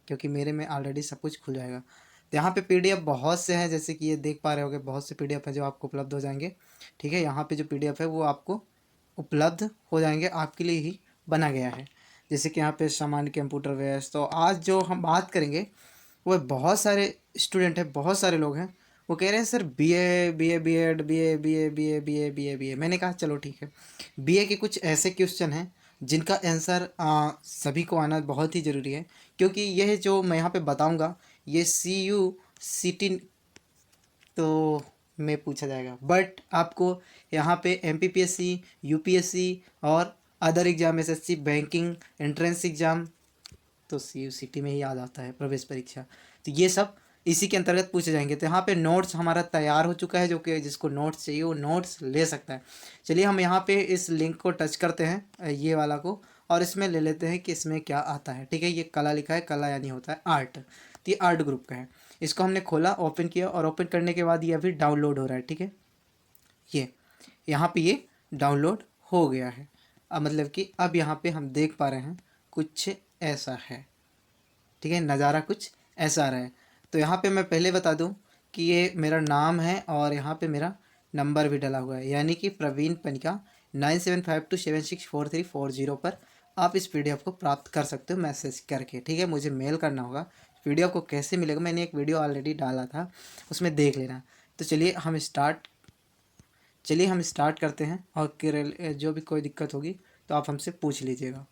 क्योंकि मेरे में ऑलरेडी सब कुछ खुल जाएगा। तो यहाँ पे पीडीएफ बहुत से हैं, जैसे कि ये देख पा रहे होगे, बहुत से पीडीएफ हैं जो आपको उपलब्ध हो जाएंगे। ठीक है, यहाँ पे जो पीडीएफ है वो आपको उपलब्ध हो जाएंगे, आपके लिए ही बना गया है। जैसे कि यहाँ पे सामान्य कंप्यूटर व्यवस्था, तो आज जो हम बात करेंगे वो बहुत सारे स्टूडेंट हैं, बहुत सारे लोग हैं, वो कह रहे हैं sir BA BA BEd BA BA BA BA BA BA. मैंने कहा चलो ठीक है, बीए के कुछ ऐसे क्वेश्चन हैं जिनका आंसर सभी को आना बहुत ही ज़रूरी है, क्योंकि यह जो मैं यहाँ पे बताऊँगा ये CU/CT तो में पूछा जाएगा, बट आपको यहाँ पे MPPSC, UPSC और other exam SSC, banking, entrance exam, तो CU/CT में ही याद आता है, प्रवेश परीक्षा। तो ये सब इसी के अंतर्गत पूछे जाएंगे। तो यहाँ पे नोट्स हमारा तैयार हो चुका है, जो कि जिसको नोट्स चाहिए वो नोट्स ले सकता है। चलिए हम यहाँ पे इस लिंक को टच करते हैं, ये वाला को, और इसमें ले लेते हैं कि इसमें क्या आता है। ठीक है, ये कला लिखा है, कला यानी होता है आर्ट, तो ये आर्ट ग्रुप का है। इसको हमने खोला, ओपन किया, और ओपन करने के बाद ये अभी डाउनलोड हो रहा है। ठीक है, ये यहाँ पे ये डाउनलोड हो गया है। अब मतलब कि अब यहाँ पे हम देख पा रहे हैं कुछ ऐसा है। ठीक है, नज़ारा कुछ ऐसा आ रहा है। तो यहाँ पे मैं पहले बता दूँ कि ये मेरा नाम है और यहाँ पे मेरा नंबर भी डला हुआ है, यानी कि प्रवीण पनिका 9752764340 पर आप इस PDF को प्राप्त कर सकते हो मैसेज करके। ठीक है, मुझे मेल करना होगा। PDF को कैसे मिलेगा, मैंने एक वीडियो ऑलरेडी डाला था, उसमें देख लेना। तो चलिए हम स्टार्ट करते हैं, और जो भी कोई दिक्कत होगी तो आप हमसे पूछ लीजिएगा।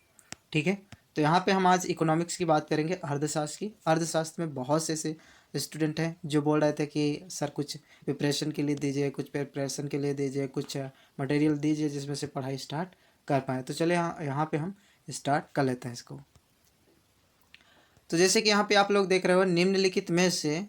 ठीक है, तो यहाँ पे हम आज इकोनॉमिक्स की बात करेंगे, अर्थशास्त्र की। अर्थशास्त्र में बहुत से ऐसे स्टूडेंट हैं जो बोल रहे थे कि सर कुछ प्रिपरेशन के लिए दीजिए, कुछ प्रिपरेशन के लिए दीजिए, कुछ मटेरियल दीजिए जिसमें से पढ़ाई स्टार्ट कर पाएँ। तो चलिए यहाँ पे हम स्टार्ट कर लेते हैं इसको। तो जैसे कि यहाँ पे आप लोग देख रहे हो, निम्नलिखित में से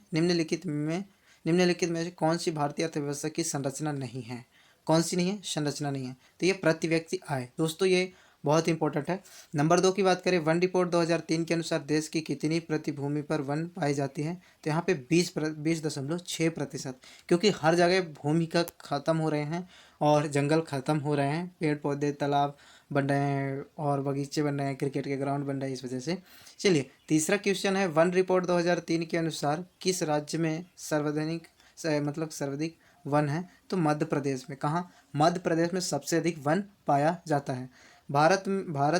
कौन सी भारतीय अर्थव्यवस्था की संरचना नहीं है? कौन सी नहीं है? संरचना नहीं है। तो ये प्रति व्यक्ति आय, दोस्तों ये बहुत इंपॉर्टेंट है। नंबर 2 की बात करें, वन रिपोर्ट 2003 के अनुसार देश की कितनी प्रति भूमि पर वन पाई जाती है? तो यहाँ पे 20.6%, क्योंकि हर जगह भूमि का ख़त्म हो रहे हैं और जंगल ख़त्म हो रहे हैं, पेड़ पौधे तालाब बन रहे हैं और बगीचे बन रहे हैं, क्रिकेट के ग्राउंड बन रहे हैं, इस वजह से। चलिए तीसरा क्वेश्चन है, वन रिपोर्ट 2003 के अनुसार किस राज्य में सर्वाधिक वन है? तो मध्य प्रदेश में। कहाँ? मध्य प्रदेश में सबसे अधिक वन पाया जाता है। भारत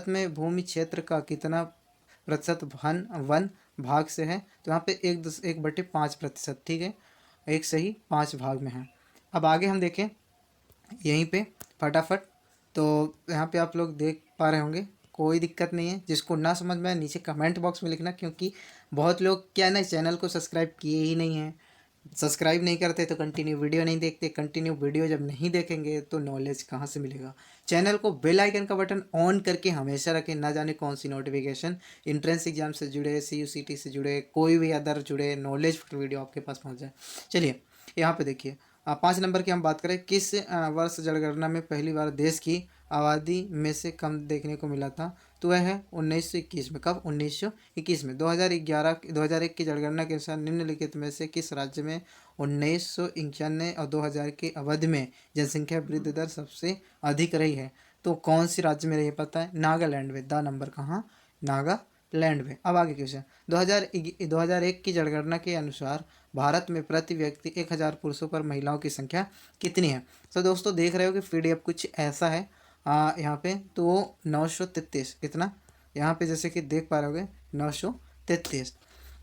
में भूमि क्षेत्र का कितना प्रतिशत वन भाग से है? तो यहाँ पे 1/5%। ठीक है, 1/5 भाग में है। अब आगे हम देखें यहीं पे फटाफट। तो यहाँ पे आप लोग देख पा रहे होंगे, कोई दिक्कत नहीं है। जिसको ना समझ में आए नीचे कमेंट बॉक्स में लिखना, क्योंकि बहुत लोग क्या है ना, चैनल को सब्सक्राइब किए ही नहीं हैं। सब्सक्राइब नहीं करते तो कंटिन्यू वीडियो नहीं देखते, कंटिन्यू वीडियो जब नहीं देखेंगे तो नॉलेज कहाँ से मिलेगा। चैनल को बेल आइकन का बटन ऑन करके हमेशा रखें, ना जाने कौन सी नोटिफिकेशन एंट्रेंस एग्जाम से जुड़े, CU/CT से जुड़े, कोई भी अदर जुड़े नॉलेज वीडियो आपके पास पहुँच जाए। चलिए यहाँ पे देखिए, 5 नंबर की हम बात करें, किस वर्ष जनगणना में पहली बार देश की आबादी में से कम देखने को मिला था? तो वह है 1921 में। कब? 1921 में। 2001 की जनगणना के अनुसार निम्नलिखित में से किस राज्य में 1991 और 2000 की अवधि में जनसंख्या वृद्धि दर सबसे अधिक रही है? तो कौन सी राज्य में रही है पता है? नागालैंड में। द नंबर कहाँ? नागालैंड में। अब आगे क्वेश्चन, 2001 की जनगणना के अनुसार भारत में प्रति व्यक्ति 1000 पुरुषों पर महिलाओं की संख्या कितनी है? तो दोस्तों देख रहे हो कि PDF कुछ ऐसा है यहाँ पे, तो 933। कितना? यहाँ पे जैसे कि देख पा रहे होगे 933।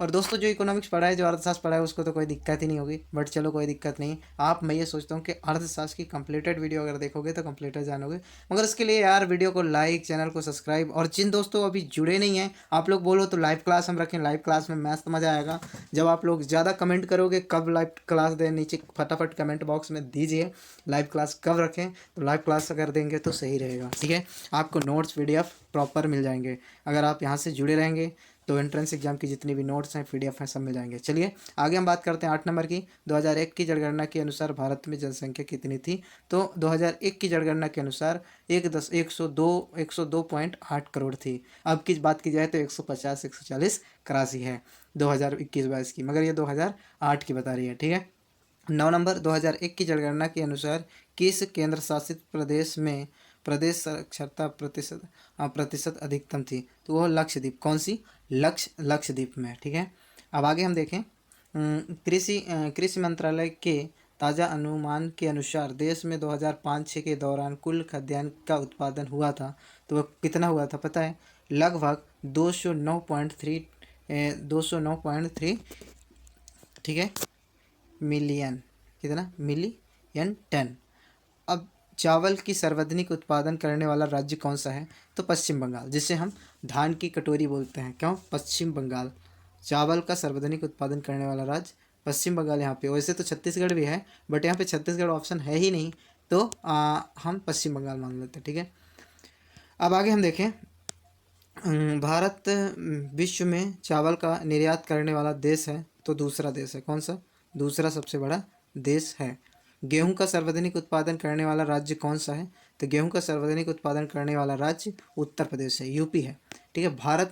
और दोस्तों जो इकोनॉमिक्स पढ़ा है, जो अर्थशास्त्र पढ़ा है, उसको तो कोई दिक्कत ही नहीं होगी, बट चलो कोई दिक्कत नहीं। मैं ये सोचता हूँ कि अर्थशास्त्र की कंप्लीटेड वीडियो अगर देखोगे तो कंप्लीटेड जानोगे। मगर उसके लिए यार वीडियो को लाइक, चैनल को सब्सक्राइब, और जिन दोस्तों अभी जुड़े नहीं हैं, आप लोग बोलो तो लाइव क्लास हम रखें। लाइव क्लास में मस्त मज़ा आएगा जब आप लोग ज़्यादा कमेंट करोगे। कब लाइव क्लास दें, नीचे फटाफट कमेंट बॉक्स में दीजिए लाइव क्लास कब रखें। तो लाइव क्लास अगर देंगे तो सही रहेगा। ठीक है, आपको नोट्स PDF प्रॉपर मिल जाएंगे अगर आप यहाँ से जुड़े रहेंगे, तो एंट्रेंस एग्जाम की जितनी भी नोट्स हैं, PDF हैं, सब मिल जाएंगे। चलिए आगे हम बात करते हैं 8 नंबर की। 2001 की जनगणना के अनुसार भारत में जनसंख्या कितनी थी? तो 2001 की जनगणना के अनुसार 102.8 करोड़ थी। अब किस बात की जाए तो 150 140 करासी है 2021-22 की, मगर ये 2008 की बता रही है। ठीक है, 9 नंबर, 2001 की जनगणना के अनुसार किस केंद्र शासित प्रदेश में प्रदेश साक्षरता प्रतिशत अधिकतम थी, तो वह लक्षद्वीप, कौन सी, लक्षद्वीप में। ठीक है, अब आगे हम देखें कृषि मंत्रालय के ताज़ा अनुमान के अनुसार देश में 2005-06 के दौरान कुल खाद्यान्न का उत्पादन हुआ था, तो वह कितना हुआ था पता है, लगभग 209.3 ठीक है मिलियन, कितना, मिलियन टन। अब चावल की सर्वाधिक उत्पादन करने वाला राज्य कौन सा है, तो पश्चिम बंगाल, जिसे हम धान की कटोरी बोलते हैं, क्यों, पश्चिम बंगाल। चावल का सर्वाधिक उत्पादन करने वाला राज्य पश्चिम बंगाल यहाँ पे। वैसे तो छत्तीसगढ़ भी है, बट यहाँ पे छत्तीसगढ़ ऑप्शन है ही नहीं, तो हम पश्चिम बंगाल मान लेते हैं। ठीक है, अब आगे हम देखें भारत विश्व में चावल का निर्यात करने वाला देश है, तो दूसरा देश है, कौन सा, दूसरा सबसे बड़ा देश है। गेहूं का सर्वाधिक उत्पादन करने वाला राज्य कौन सा है, तो गेहूं का सर्वाधिक उत्पादन करने वाला राज्य उत्तर प्रदेश है, यूपी है। ठीक है, भारत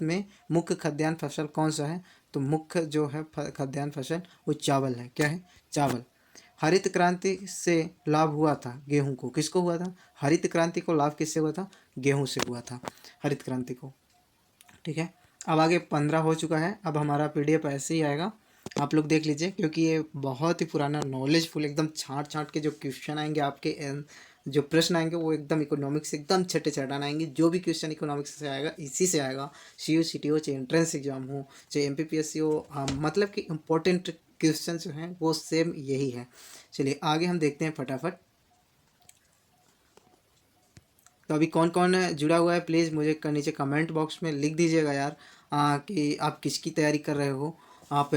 में मुख्य खाद्यान्न फसल कौन सा है, तो मुख्य जो है खाद्यान्न फसल वो चावल है, क्या है, चावल। हरित क्रांति से लाभ हुआ था गेहूं को, किसको हुआ था, हरित क्रांति को लाभ किससे हुआ था, गेहूं से हुआ था हरित क्रांति को। ठीक है, अब आगे 15 हो चुका है, अब हमारा पीडीएफ ऐसे ही आएगा, आप लोग देख लीजिए, क्योंकि ये बहुत ही पुराना नॉलेजफुल, एकदम छांट छांट के जो क्वेश्चन आएंगे आपके, जो प्रश्न आएंगे वो एकदम इकोनॉमिक्स से एकदम छठे चढ़ाना आएंगे। जो भी क्वेश्चन इकोनॉमिक्स से आएगा इसी से आएगा, सी सी टी हो, चाहे एंट्रेंस एग्जाम हो, चाहे MPPSC हो, मतलब कि इम्पोर्टेंट क्वेश्चन जो हैं वो सेम यही है। चलिए आगे हम देखते हैं फटाफट। तो अभी कौन कौन जुड़ा हुआ है प्लीज़ मुझे नीचे कमेंट बॉक्स में लिख दीजिएगा यार, कि आप किसकी तैयारी कर रहे हो, आप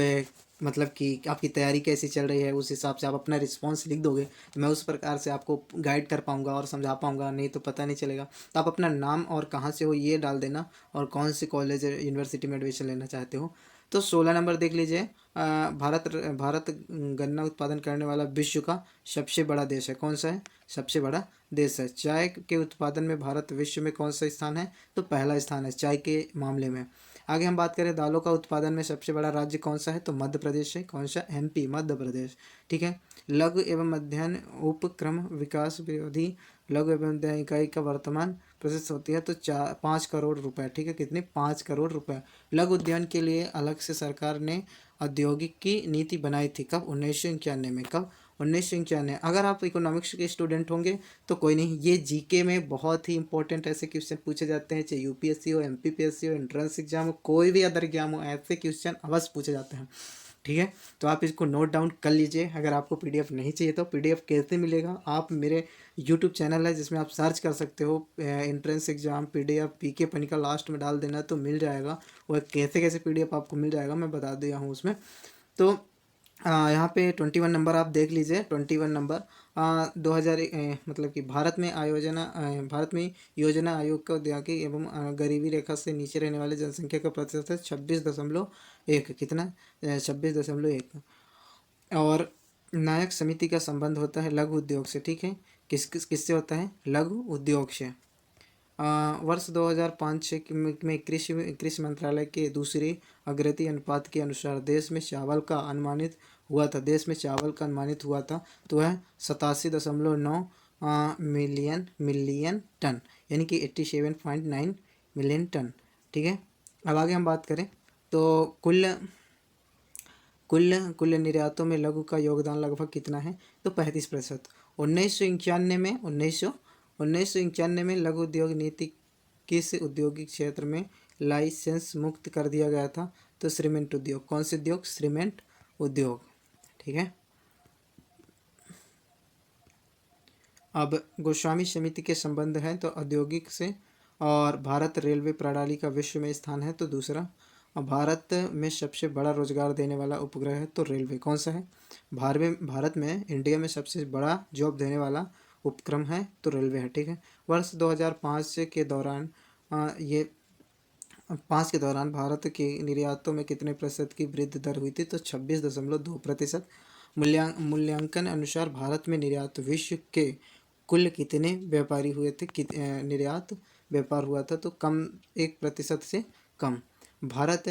मतलब कि आपकी तैयारी कैसी चल रही है, उस हिसाब से आप अपना रिस्पांस लिख दोगे तो मैं उस प्रकार से आपको गाइड कर पाऊँगा और समझा पाऊँगा, नहीं तो पता नहीं चलेगा। तो आप अपना नाम और कहाँ से हो ये डाल देना, और कौन से कॉलेज यूनिवर्सिटी में एडमिशन लेना चाहते हो। तो 16 नंबर देख लीजिए, भारत गन्ना उत्पादन करने वाला विश्व का सबसे बड़ा देश है, कौन सा है, सबसे बड़ा देश है। चाय के उत्पादन में भारत विश्व में कौन सा स्थान है, तो पहला स्थान है चाय के मामले में। आगे हम बात करें दालों का उत्पादन में सबसे बड़ा राज्य कौन सा है, तो मध्य प्रदेश है, कौन सा, MP, मध्य प्रदेश। ठीक है, लघु एवं मध्यम उपक्रम विकास विरोधी लघु एवं मध्यम इकाई का वर्तमान प्रोसेस होती है, तो 5 करोड़ रुपए। ठीक है, कितने, 5 करोड़ रुपए। लघु उद्यान के लिए अलग से सरकार ने औद्योगिक की नीति बनाई थी, कब, 1991 में, कब, 1991। अगर आप इकोनॉमिक्स के स्टूडेंट होंगे तो कोई नहीं, ये जीके में बहुत ही इंपॉर्टेंट ऐसे क्वेश्चन पूछे जाते हैं, चाहे UPSC हो, MPPSC हो, एंट्रेंस एग्जाम हो, कोई भी अदर एग्जाम हो, ऐसे क्वेश्चन अवश्य पूछे जाते हैं। ठीक है, तो आप इसको नोट डाउन कर लीजिए। अगर आपको PDF नहीं चाहिए तो PDF कैसे मिलेगा, आप मेरे YouTube चैनल है जिसमें आप सर्च कर सकते हो, एंट्रेंस एग्जाम PDF PK पनी का लास्ट में डाल देना तो मिल जाएगा। वह कैसे कैसे PDF आपको मिल जाएगा मैं बता दिया हूँ उसमें। तो यहाँ पे 21 नंबर आप देख लीजिए, 21 नंबर 2000 मतलब कि भारत में योजना आयोग का औद्योगिक एवं गरीबी रेखा से नीचे रहने वाले जनसंख्या का प्रतिशत है 26.1, कितना, 26.1। और नायक समिति का संबंध होता है लघु उद्योग से। ठीक है, किससे होता है, लघु उद्योग से। वर्ष 2005-06 में कृषि मंत्रालय के दूसरे अग्रती अनुपात के अनुसार देश में चावल का अनुमानित हुआ था, तो वह 87.9 मिलियन टन, यानी कि 87.9 मिलियन टन। ठीक है, अब आगे हम बात करें तो कुल निर्यातों में लघु का योगदान लगभग कितना है, तो 35%। 1991 में लघु उद्योग नीति किस औद्योगिक क्षेत्र में लाइसेंस मुक्त कर दिया गया था, तो सीमेंट उद्योग, कौन से उद्योग, सीमेंट उद्योग। ठीक है, अब गोस्वामी समिति के संबंध है तो औद्योगिक से। और भारत रेलवे प्रणाली का विश्व में स्थान है, तो दूसरा। और भारत में सबसे बड़ा रोजगार देने वाला उपग्रह है, तो रेलवे, कौन सा है, भारत में इंडिया में सबसे बड़ा जॉब देने वाला उपक्रम है, तो रेलवे है। ठीक है, वर्ष 2005 के दौरान के दौरान भारत के निर्यातों में कितने प्रतिशत की वृद्धि दर हुई थी, तो 26.2%। मूल्यांकन अनुसार भारत में निर्यात विश्व के कुल कितने व्यापारी हुए थे, निर्यात व्यापार हुआ था, तो कम, 1% से कम। भारत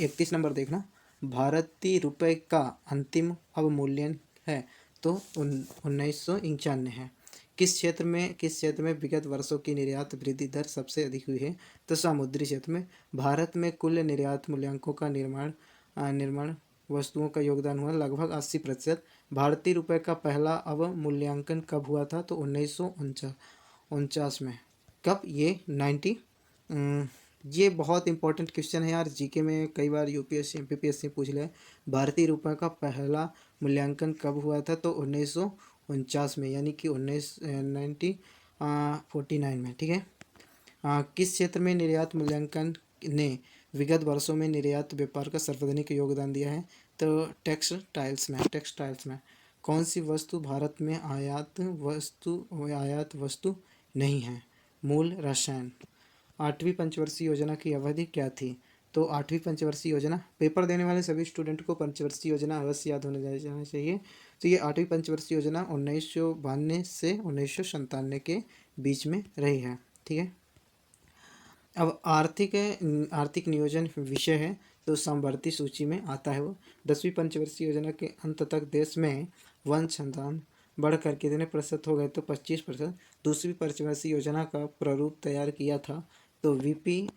31 नंबर देखना, भारतीय रुपये का अंतिम अवमूल्यन है, तो 1991 है। किस क्षेत्र में विगत वर्षों की निर्यात वृद्धि दर सबसे अधिक हुई है? तो समुद्री क्षेत्र में। भारत में कुल निर्यात मूल्यांकों का निर्माण वस्तुओं का योगदान हुआ लगभग 80%। भारतीय रुपये का पहला अवमूल्यांकन कब हुआ था? तो 1949 में। कब? ये 90। ये बहुत इंपॉर्टेंट क्वेश्चन है यार, जीके में कई बार यूपीएससी एमपीपीएससी पूछ ले। भारतीय रुपये का पहला मूल्यांकन कब हुआ था? तो 1949 में, यानी कि 1949 में। ठीक है। किस क्षेत्र में निर्यात मूल्यांकन ने विगत वर्षों में निर्यात व्यापार का सर्वाधिक योगदान दिया है? तो टेक्सटाइल्स में। कौन सी वस्तु भारत में आयात वस्तु नहीं है? मूल रसायन। 8वीं पंचवर्षीय योजना की अवधि क्या थी? तो 8वीं पंचवर्षीय योजना, पेपर देने वाले सभी स्टूडेंट को पंचवर्षीय योजना अवश्य याद होने जाना चाहिए। तो ये 8वीं पंचवर्षीय योजना 1992 से 1997 के बीच में रही है। ठीक है। अब आर्थिक नियोजन विषय है, तो समवर्ती सूची में आता है वो। 10वीं पंचवर्षीय योजना के अंत तक देश में वन संतान बढ़कर कितने प्रतिशत हो गए? तो 25%। दूसरी पंचवर्षीय योजना का प्रारूप तैयार किया था तो वीपी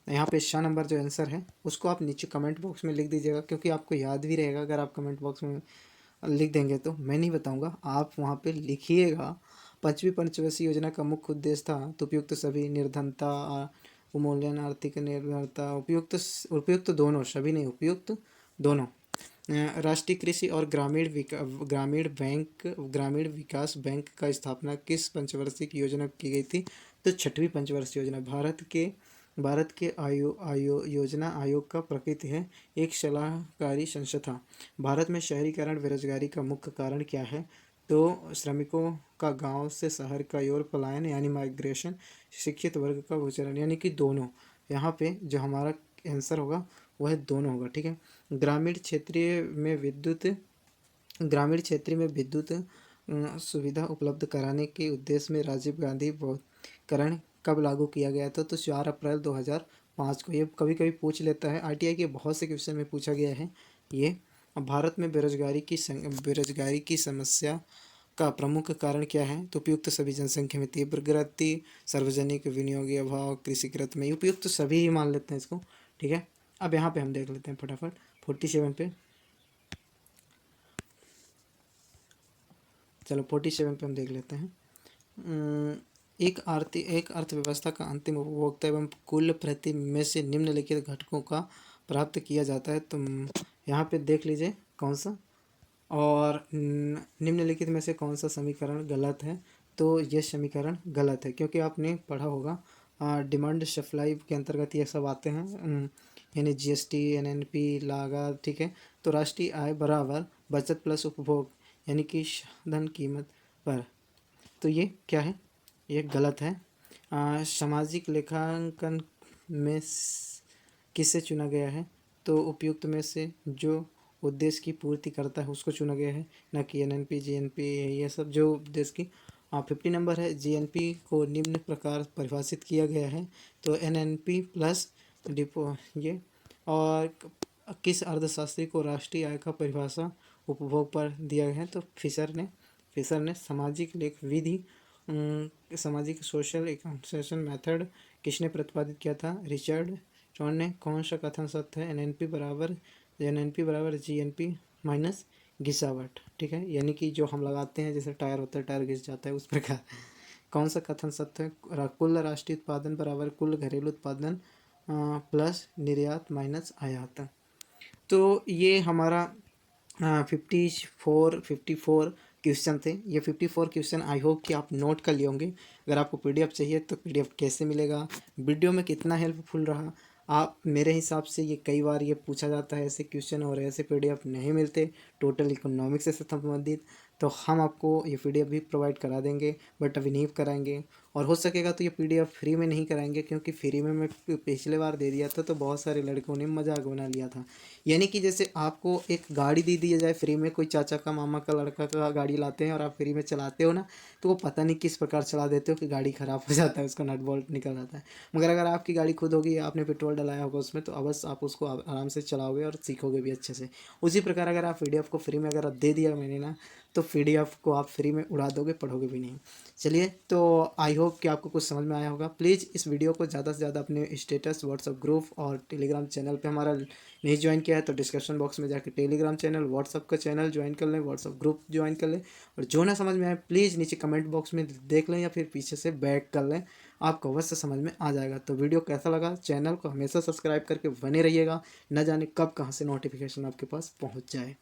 यहाँ पे 6 नंबर जो आंसर है उसको आप नीचे कमेंट बॉक्स में लिख दीजिएगा, क्योंकि आपको याद भी रहेगा। अगर आप कमेंट बॉक्स में लिख देंगे तो मैं नहीं बताऊंगा, आप वहाँ पे लिखिएगा। 5वीं पंचवर्षीय योजना का मुख्य उद्देश्य था तो उपयुक्त सभी निर्धनता उन्मूलन आर्थिक निर्भरता उपयुक्त दोनों, सभी नहीं, उपयुक्त दोनों। राष्ट्रीय कृषि और ग्रामीण विकास बैंक का स्थापना किस पंचवर्षीय की योजना की गई थी? तो 6वीं पंचवर्षीय योजना। भारत के योजना आयोग का प्रकृति है एक सलाहकारी संस्था। भारत में शहरीकरण बेरोजगारी का मुख्य कारण क्या है? तो श्रमिकों का गांव से शहर का ओर पलायन यानी माइग्रेशन, शिक्षित वर्ग का विचरण यानी कि दोनों। यहाँ पे जो हमारा आंसर होगा वह दोनों होगा। ठीक है। ग्रामीण क्षेत्र में विद्युत सुविधा उपलब्ध कराने के उद्देश्य में राजीव गांधी बहुकरण कब लागू किया गया था? तो 4 अप्रैल 2005 को। ये कभी कभी पूछ लेता है, आईटीआई के बहुत से क्वेश्चन में पूछा गया है ये। भारत में बेरोजगारी की समस्या का प्रमुख कारण क्या है? तो उपयुक्त सभी, जनसंख्या में तीव्र वृद्धि, सार्वजनिक विनियोग अभाव, कृषिकृत में, उपयुक्त सभी ही मान लेते हैं इसको। ठीक है। अब यहाँ पे हम देख लेते हैं फटाफट 47 पे। चलो 47 पे हम देख लेते हैं। एक अर्थव्यवस्था का अंतिम उपभोक्ता एवं कुल प्रति में से निम्नलिखित घटकों का प्राप्त किया जाता है। तो यहाँ पे देख लीजिए कौन सा, और निम्नलिखित में से कौन सा समीकरण गलत है? तो ये समीकरण गलत है, क्योंकि आपने पढ़ा होगा डिमांड सप्लाई के अंतर्गत ये सब आते हैं, यानी जीएसटी, एनएनपी, लागत। ठीक है। तो राष्ट्रीय आय बराबर बचत प्लस उपभोग, यानी कि धन कीमत पर। तो ये क्या है? ये गलत है। सामाजिक लेखांकन में किसे चुना गया है? तो उपयुक्त में से जो उद्देश्य की पूर्ति करता है उसको चुना गया है, न कि एनएनपी, जीएनपी, ये सब जो उद्देश्य की। 50 नंबर है। जीएनपी को निम्न प्रकार परिभाषित किया गया है, तो एनएनपी प्लस डिपो ये। और किस अर्थशास्त्री को राष्ट्रीय आय का परिभाषा उपभोग पर दिया गया है? तो फिशर ने सामाजिक लेख विधि, सामाजिक सोशल इकोनॉमिक्स मेथड किसने प्रतिपादित किया था? रिचर्ड जॉन ने। कौन सा कथन सत्य है? एनएनपी बराबर जीएनपी माइनस घिसावट। ठीक है। यानी कि जो हम लगाते हैं, जैसे टायर होता है, टायर घिस जाता है, उस प्रकार। कौन सा कथन सत्य है? कुल राष्ट्रीय उत्पादन बराबर कुल घरेलू उत्पादन प्लस निर्यात माइनस आयात। तो ये हमारा 54 क्वेश्चन थे। ये 54 क्वेश्चन आई होप कि आप नोट कर लिए होंगे। अगर आपको पीडीएफ चाहिए तो पीडीएफ कैसे मिलेगा, वीडियो में कितना हेल्पफुल रहा? आप, मेरे हिसाब से ये कई बार ये पूछा जाता है ऐसे क्वेश्चन, और ऐसे पीडीएफ नहीं मिलते टोटल इकोनॉमिक्स से संबंधित। तो हम आपको ये पीडीएफ भी प्रोवाइड करा देंगे, बट अभी नहीं कराएंगे। और हो सकेगा तो ये पीडीएफ फ्री में नहीं कराएंगे, क्योंकि फ्री में मैं पिछले बार दे दिया था तो बहुत सारे लड़कों ने मजाक बना लिया था। यानी कि जैसे आपको एक गाड़ी दे दी जाए फ्री में, कोई चाचा का मामा का लड़का का गाड़ी लाते हैं और आप फ्री में चलाते हो ना, तो वो पता नहीं किस प्रकार चला देते हो कि गाड़ी ख़राब हो जाता है, उसका नट बोल्ट निकल जाता है। मगर अगर आपकी गाड़ी खुद होगी, आपने पेट्रोल डलाया होगा उसमें, तो अवश्य आप उसको आराम से चलाओगे और सीखोगे भी अच्छे से। उसी प्रकार अगर आप पीडीएफ को फ्री में अगर दे दिया मैंने ना, तो पीडीएफ को आप फ्री में उड़ा दोगे, पढ़ोगे भी नहीं। चलिए, तो आई होप कि आपको कुछ समझ में आया होगा। प्लीज़ इस वीडियो को ज़्यादा से ज़्यादा अपने स्टेटस, व्हाट्सअप ग्रुप और टेलीग्राम चैनल पे, हमारा नहीं ज्वाइन किया है तो डिस्क्रिप्शन बॉक्स में जाकर टेलीग्राम चैनल, व्हाट्सअप का चैनल ज्वाइन कर लें, व्हाट्सअप ग्रुप ज्वाइन कर लें। और जो ना समझ में आए प्लीज़ नीचे कमेंट बॉक्स में देख लें या फिर पीछे से बैक कर लें, आपको अवश्य समझ में आ जाएगा। तो वीडियो कैसा लगा, चैनल को हमेशा सब्सक्राइब करके बने रहिएगा, न जाने कब कहाँ से नोटिफिकेशन आपके पास पहुँच जाए।